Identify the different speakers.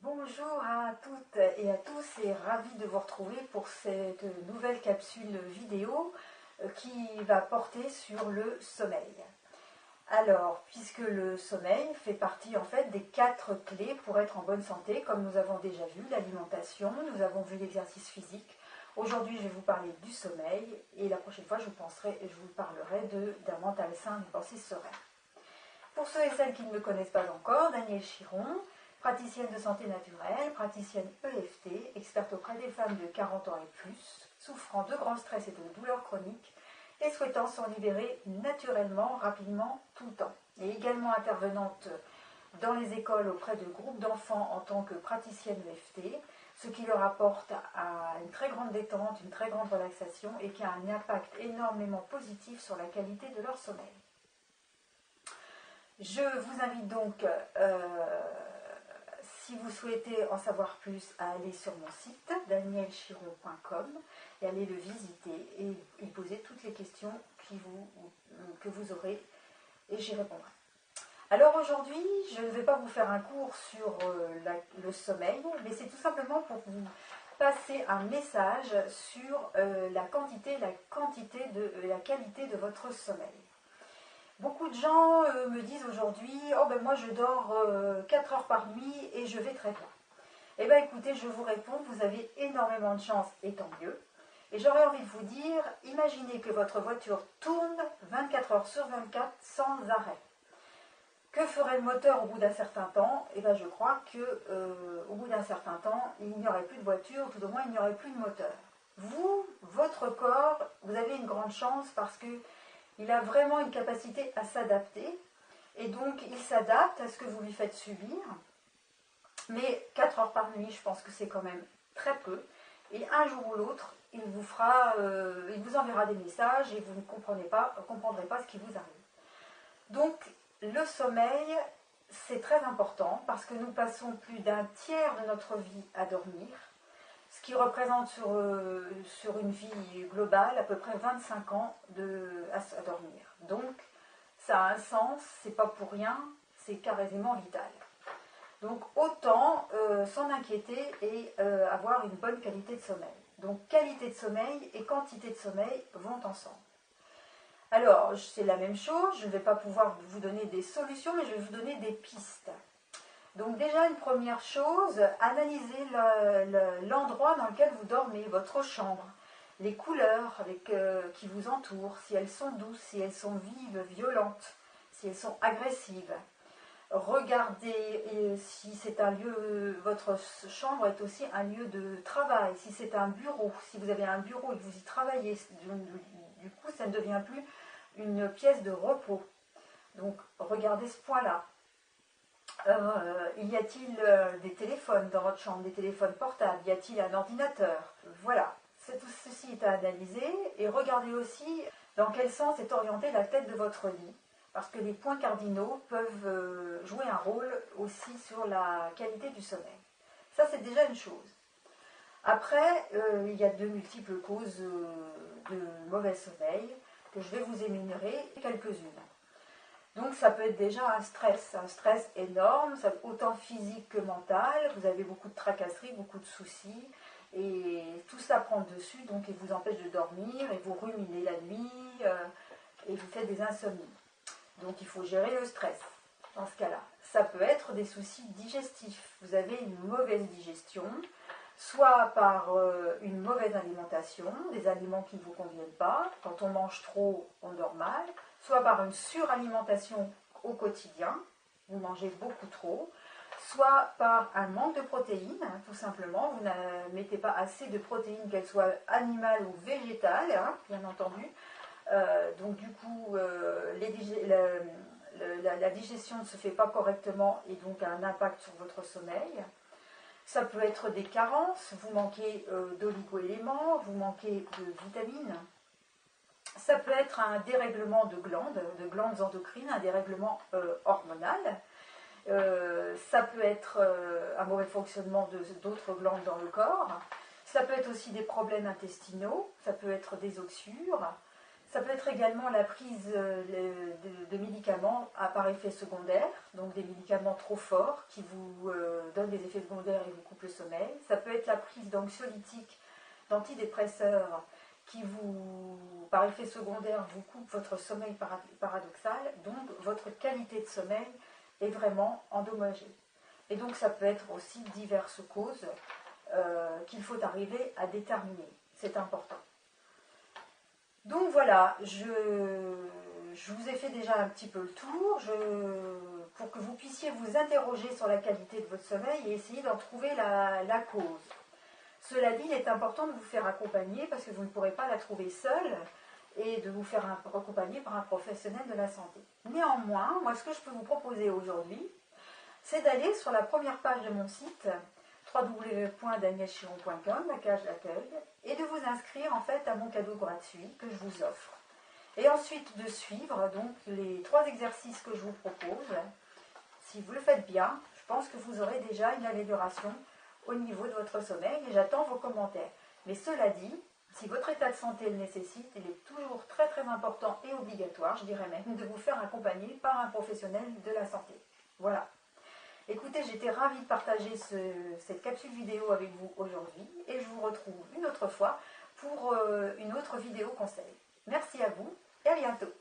Speaker 1: Bonjour à toutes et à tous et ravi de vous retrouver pour cette nouvelle capsule vidéo qui va porter sur le sommeil. Alors, puisque le sommeil fait partie en fait des 4 clés pour être en bonne santé, comme nous avons déjà vu, l'alimentation, nous avons vu l'exercice physique. Aujourd'hui, je vais vous parler du sommeil et la prochaine fois, je vous parlerai d'un mental sain, d'une pensée sereine. Pour ceux et celles qui ne me connaissent pas encore, Danielle Chiron, praticienne de santé naturelle, praticienne EFT, experte auprès des femmes de 40 ans et plus, souffrant de grand stress et de douleurs chroniques et souhaitant s'en libérer naturellement, rapidement, tout le temps. Et également intervenante dans les écoles auprès de groupes d'enfants en tant que praticienne EFT, ce qui leur apporte une très grande détente, une très grande relaxation et qui a un impact énormément positif sur la qualité de leur sommeil. Je vous invite donc, si vous souhaitez en savoir plus, à aller sur mon site danielchiron.com et aller le visiter et poser toutes les questions que vous aurez et j'y répondrai. Alors aujourd'hui, je ne vais pas vous faire un cours sur le sommeil, mais c'est tout simplement pour vous passer un message sur la quantité et la qualité de votre sommeil. Beaucoup de gens me disent aujourd'hui « Oh ben moi je dors 4 heures par nuit et je vais très bien ». Eh bien écoutez, je vous réponds, vous avez énormément de chance et tant mieux. Et j'aurais envie de vous dire, imaginez que votre voiture tourne 24 heures sur 24 sans arrêt. Que ferait le moteur au bout d'un certain temps? Eh bien je crois qu'au bout d'un certain temps, il n'y aurait plus de voiture, tout au moins il n'y aurait plus de moteur. Vous, votre corps, vous avez une grande chance parce que il a vraiment une capacité à s'adapter et donc il s'adapte à ce que vous lui faites subir. Mais 4 heures par nuit, je pense que c'est quand même très peu. Et un jour ou l'autre, il vous enverra des messages et vous ne comprendrez pas ce qui vous arrive. Donc le sommeil, c'est très important parce que nous passons plus d'un tiers de notre vie à dormir, ce qui représente sur une vie globale à peu près 25 ans à dormir. Donc, ça a un sens, c'est pas pour rien, c'est carrément vital. Donc, autant s'en inquiéter et avoir une bonne qualité de sommeil. Donc, qualité de sommeil et quantité de sommeil vont ensemble. Alors, c'est la même chose, je ne vais pas pouvoir vous donner des solutions, mais je vais vous donner des pistes. Donc déjà, une première chose, analysez l'endroit dans lequel vous dormez, votre chambre, les couleurs qui vous entourent, si elles sont douces, si elles sont vives, violentes, si elles sont agressives. Regardez si c'est un lieu, votre chambre est aussi un lieu de travail, si c'est un bureau, si vous avez un bureau et que vous y travaillez, du coup ça ne devient plus une pièce de repos. Donc regardez ce point-là. Y a-t-il des téléphones dans votre chambre, des téléphones portables? Y a-t-il un ordinateur? Voilà, tout ceci est à analyser et regardez aussi dans quel sens est orientée la tête de votre lit, parce que les points cardinaux peuvent jouer un rôle aussi sur la qualité du sommeil. Ça, c'est déjà une chose. Après, il y a de multiples causes de mauvais sommeil que je vais vous énumérer quelques-unes. Donc ça peut être déjà un stress énorme, autant physique que mental. Vous avez beaucoup de tracasseries, beaucoup de soucis, et tout ça prend le dessus, donc il vous empêche de dormir, et vous ruminez la nuit, et vous faites des insomnies. Donc il faut gérer le stress dans ce cas-là. Ça peut être des soucis digestifs. Vous avez une mauvaise digestion, soit par une mauvaise alimentation, des aliments qui ne vous conviennent pas. Quand on mange trop, on dort mal. Soit par une suralimentation au quotidien, vous mangez beaucoup trop. Soit par un manque de protéines, tout simplement. Vous ne mettez pas assez de protéines, qu'elles soient animales ou végétales, bien entendu. Donc du coup, la digestion ne se fait pas correctement et donc a un impact sur votre sommeil. Ça peut être des carences, vous manquez d'oligo-éléments, vous manquez de vitamines. Ça peut être un dérèglement de glandes endocrines, un dérèglement hormonal. Ça peut être un mauvais fonctionnement d'autres glandes dans le corps. Ça peut être aussi des problèmes intestinaux, ça peut être des oxyures. Ça peut être également la prise de médicaments par effet secondaire, donc des médicaments trop forts qui vous donnent des effets secondaires et vous coupent le sommeil. Ça peut être la prise d'anxiolytiques, d'antidépresseurs qui par effet secondaire, vous coupent votre sommeil paradoxal, donc votre qualité de sommeil est vraiment endommagée. Et donc ça peut être aussi diverses causes qu'il faut arriver à déterminer. C'est important. Donc voilà, je vous ai fait déjà un petit peu le tour pour que vous puissiez vous interroger sur la qualité de votre sommeil et essayer d'en trouver la cause. Cela dit, il est important de vous faire accompagner parce que vous ne pourrez pas la trouver seule et de vous faire accompagner par un professionnel de la santé. Néanmoins, moi ce que je peux vous proposer aujourd'hui, c'est d'aller sur la première page de mon site www.danielchiron.com, la cage d'accueil, et de vous inscrire en fait à mon cadeau gratuit que je vous offre. Et ensuite de suivre donc les 3 exercices que je vous propose. Si vous le faites bien, je pense que vous aurez déjà une amélioration au niveau de votre sommeil et j'attends vos commentaires. Mais cela dit, si votre état de santé le nécessite, il est toujours très très important et obligatoire, je dirais même, de vous faire accompagner par un professionnel de la santé. Voilà. Écoutez, j'étais ravie de partager cette capsule vidéo avec vous aujourd'hui et je vous retrouve une autre fois pour une autre vidéo conseil. Merci à vous et à bientôt.